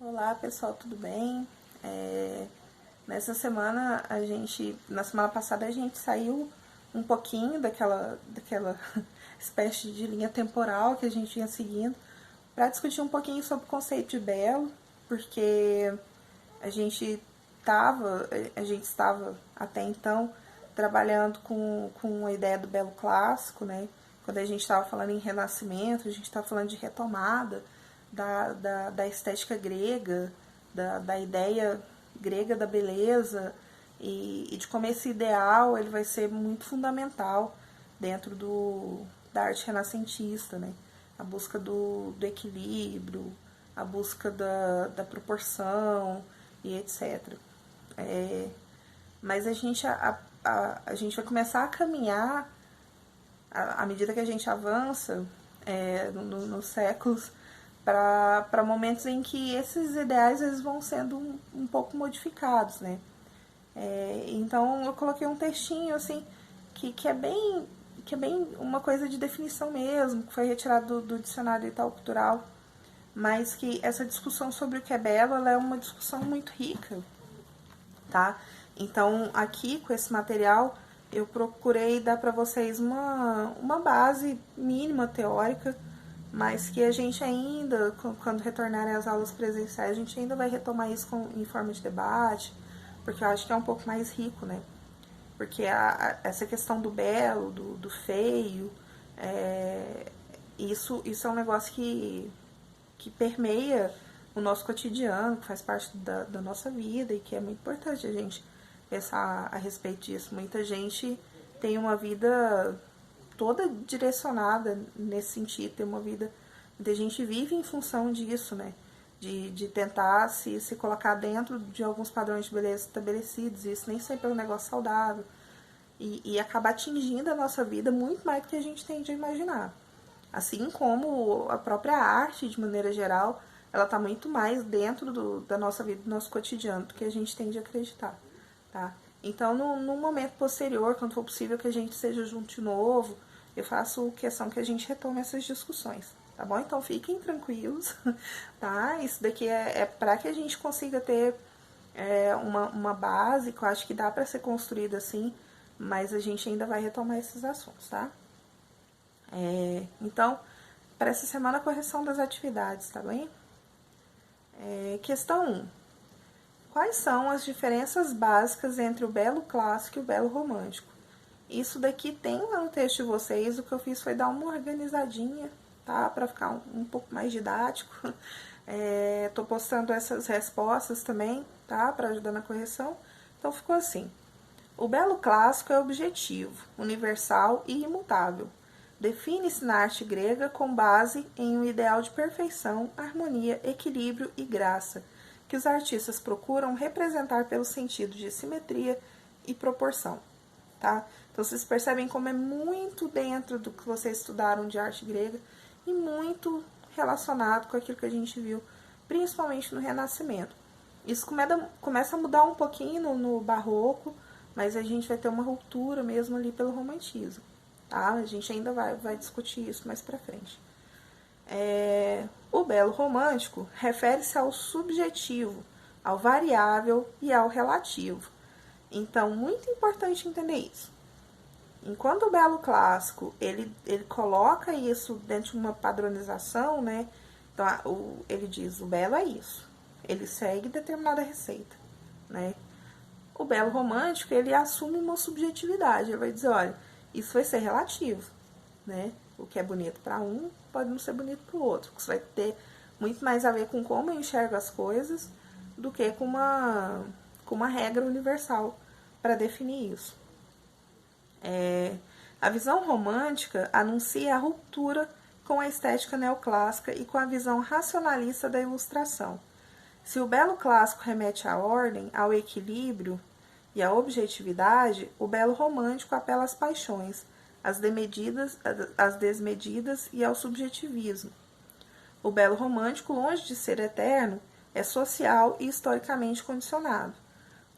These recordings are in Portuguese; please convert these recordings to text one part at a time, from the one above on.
Olá pessoal, tudo bem? Nessa semana na semana passada a gente saiu um pouquinho daquela espécie de linha temporal que a gente vinha seguindo para discutir um pouquinho sobre o conceito de belo, porque a gente estava até então trabalhando com a ideia do belo clássico, né? Quando a gente estava falando em renascimento, a gente estava falando de retomada da estética grega, da ideia grega da beleza e de como esse ideal ele vai ser muito fundamental dentro da arte renascentista, né? A busca do equilíbrio, a busca da proporção e etc. Mas a gente vai começar a caminhar à medida que a gente avança nos séculos para momentos em que esses ideais eles vão sendo um pouco modificados, né? Então eu coloquei um textinho assim que é bem uma coisa de definição mesmo, que foi retirado do dicionário Itaú Cultural, mas que essa discussão sobre o que é belo ela é uma discussão muito rica, tá? Então aqui com esse material eu procurei dar para vocês uma base mínima teórica, mas que a gente ainda, quando retornarem às aulas presenciais, a gente ainda vai retomar isso em forma de debate, porque eu acho que é um pouco mais rico, né? Porque essa questão do belo, do feio, isso é um negócio que permeia o nosso cotidiano, que faz parte da nossa vida e que é muito importante a gente pensar a respeito disso. Muita gente tem uma vida toda direcionada nesse sentido, tem uma vida... Muita gente vive em função disso, né? De tentar se colocar dentro de alguns padrões de beleza estabelecidos. Isso nem sempre é um negócio saudável. E acaba atingindo a nossa vida muito mais do que a gente tende a imaginar. Assim como a própria arte, de maneira geral, ela está muito mais dentro da nossa vida, do nosso cotidiano, do que a gente tende a acreditar, tá? Então, no momento posterior, quando for possível que a gente seja junto de novo, eu faço questão que a gente retome essas discussões, tá bom? Então, fiquem tranquilos, tá? Isso daqui é para que a gente consiga ter uma base, que eu acho que dá para ser construída assim, mas a gente ainda vai retomar esses assuntos, tá? Então, para essa semana, a correção das atividades, tá bem? Questão 1. Quais são as diferenças básicas entre o belo clássico e o belo romântico? Isso daqui tem lá no texto de vocês, o que eu fiz foi dar uma organizadinha, tá? Para ficar um pouco mais didático. Tô postando essas respostas também, tá? Para ajudar na correção. Então, ficou assim. O belo clássico é objetivo, universal e imutável. Define-se na arte grega com base em um ideal de perfeição, harmonia, equilíbrio e graça, que os artistas procuram representar pelo sentido de simetria e proporção, tá? Então, vocês percebem como é muito dentro do que vocês estudaram de arte grega e muito relacionado com aquilo que a gente viu, principalmente no Renascimento. Isso começa a mudar um pouquinho no Barroco, mas a gente vai ter uma ruptura mesmo ali pelo Romantismo, tá? A gente ainda vai discutir isso mais pra frente. O belo romântico refere-se ao subjetivo, ao variável e ao relativo. Então, muito importante entender isso. Enquanto o belo clássico, ele coloca isso dentro de uma padronização, né? Então, ele diz, o belo é isso. Ele segue determinada receita, né? O belo romântico, ele assume uma subjetividade. Ele vai dizer, olha, isso vai ser relativo, né? O que é bonito para um pode não ser bonito para o outro. Isso vai ter muito mais a ver com como eu enxergo as coisas do que com uma regra universal para definir isso. A visão romântica anuncia a ruptura com a estética neoclássica e com a visão racionalista da ilustração. Se o belo clássico remete à ordem, ao equilíbrio e à objetividade, o belo romântico apela às paixões, às desmedidas e ao subjetivismo. O belo romântico, longe de ser eterno, é social e historicamente condicionado.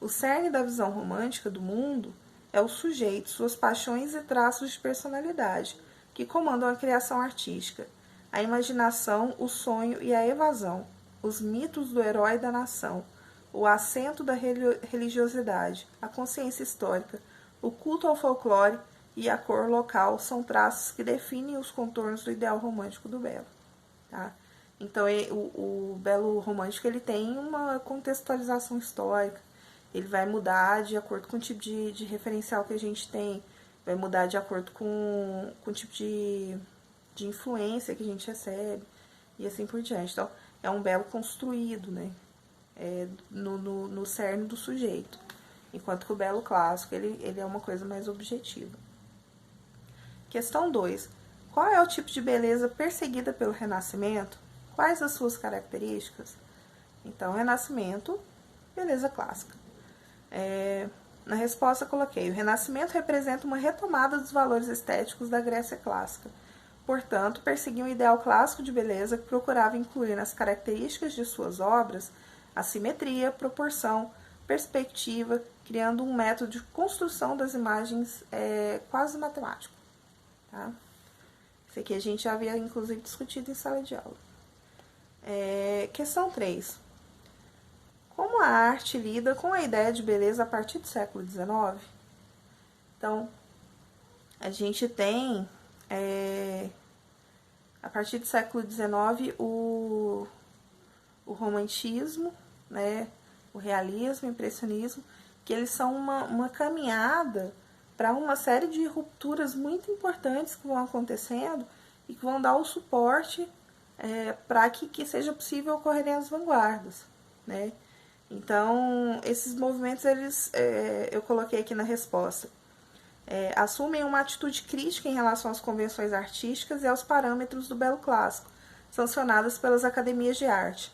O cerne da visão romântica do mundo é o sujeito, suas paixões e traços de personalidade, que comandam a criação artística: a imaginação, o sonho e a evasão, os mitos do herói e da nação, o acento da religiosidade, a consciência histórica, o culto ao folclore e a cor local são traços que definem os contornos do ideal romântico do belo. Tá? Então, o belo romântico ele tem uma contextualização histórica, ele vai mudar de acordo com o tipo de referencial que a gente tem, vai mudar de acordo com o tipo de influência que a gente recebe, e assim por diante. Então, é um belo construído, né? No cerne do sujeito. Enquanto que o belo clássico, ele é uma coisa mais objetiva. Questão 2. Qual é o tipo de beleza perseguida pelo Renascimento? Quais as suas características? Então, Renascimento, beleza clássica. Na resposta eu coloquei: o Renascimento representa uma retomada dos valores estéticos da Grécia clássica. Portanto, perseguia um ideal clássico de beleza que procurava incluir nas características de suas obras a simetria, proporção, perspectiva, criando um método de construção das imagens quase matemático. Tá? Isso aqui a gente já havia, inclusive, discutido em sala de aula. Questão 3. Como a arte lida com a ideia de beleza a partir do século XIX? Então, a gente tem, a partir do século XIX, o romantismo, né, o realismo, o impressionismo, que eles são uma caminhada para uma série de rupturas muito importantes que vão acontecendo e que vão dar o suporte para que seja possível ocorrerem as vanguardas, né? Então, esses movimentos, eu coloquei aqui na resposta, assumem uma atitude crítica em relação às convenções artísticas e aos parâmetros do belo clássico, sancionadas pelas academias de arte.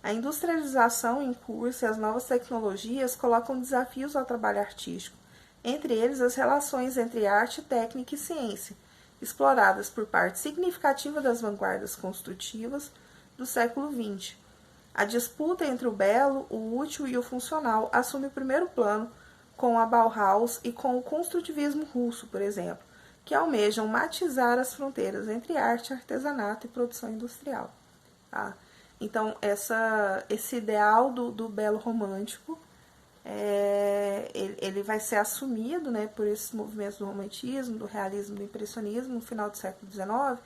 A industrialização em curso e as novas tecnologias colocam desafios ao trabalho artístico, entre eles as relações entre arte, técnica e ciência, exploradas por parte significativa das vanguardas construtivas do século XX. A disputa entre o belo, o útil e o funcional assume o primeiro plano com a Bauhaus e com o construtivismo russo, por exemplo, que almejam matizar as fronteiras entre arte, artesanato e produção industrial. Tá? Então, esse ideal do belo romântico, ele vai ser assumido, né, por esses movimentos do romantismo, do realismo, do impressionismo no final do século XIX,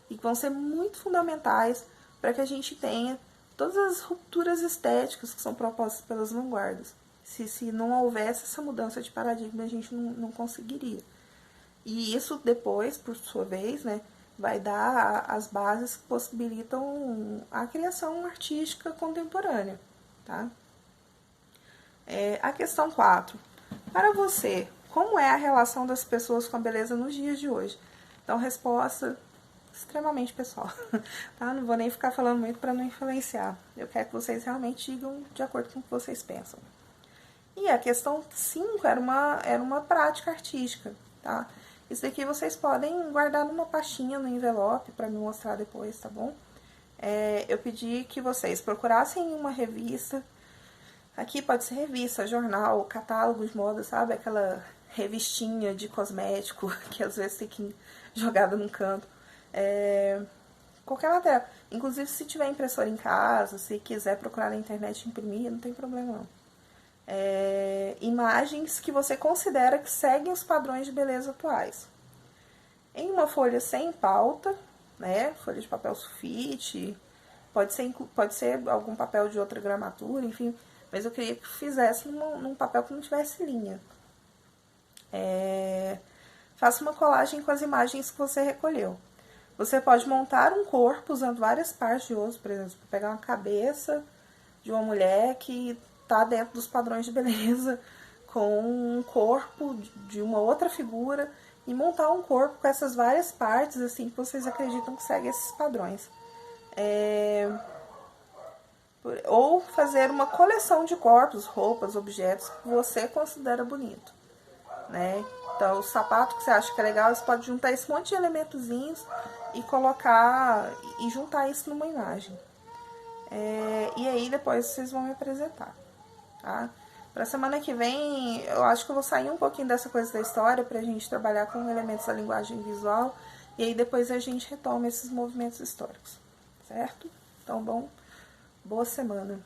e que vão ser muito fundamentais para que a gente tenha todas as rupturas estéticas que são propostas pelas vanguardas. Se não houvesse essa mudança de paradigma, a gente não conseguiria. E isso depois, por sua vez, né, vai dar as bases que possibilitam a criação artística contemporânea. Tá? A questão 4. Para você, como é a relação das pessoas com a beleza nos dias de hoje? Então, resposta extremamente pessoal. Tá? Não vou nem ficar falando muito para não influenciar. Eu quero que vocês realmente digam de acordo com o que vocês pensam. E a questão 5 era uma prática artística. Tá? Isso daqui vocês podem guardar numa pastinha, no envelope, para me mostrar depois, tá bom? Eu pedi que vocês procurassem uma revista. Aqui pode ser revista, jornal, catálogo de moda, sabe? Aquela revistinha de cosmético que às vezes tem que jogada num canto. Qualquer material. Inclusive, se tiver impressora em casa, se quiser procurar na internet e imprimir, não tem problema não. Imagens que você considera que seguem os padrões de beleza atuais. Em uma folha sem pauta, né? Folha de papel sulfite, pode ser algum papel de outra gramatura, enfim. Mas eu queria que fizesse num papel que não tivesse linha. Faça uma colagem com as imagens que você recolheu. Você pode montar um corpo usando várias partes de osso, por exemplo, pegar uma cabeça de uma mulher que está dentro dos padrões de beleza, com um corpo de uma outra figura, e montar um corpo com essas várias partes, assim, que vocês acreditam que segue esses padrões. Ou fazer uma coleção de corpos, roupas, objetos que você considera bonito, né? Então, o sapato que você acha que é legal, você pode juntar esse monte de elementozinhos e colocar e juntar isso numa imagem. E aí depois vocês vão me apresentar, tá? Pra semana que vem, eu acho que eu vou sair um pouquinho dessa coisa da história pra gente trabalhar com elementos da linguagem visual E aí depois a gente retoma esses movimentos históricos, certo? Então, boa semana.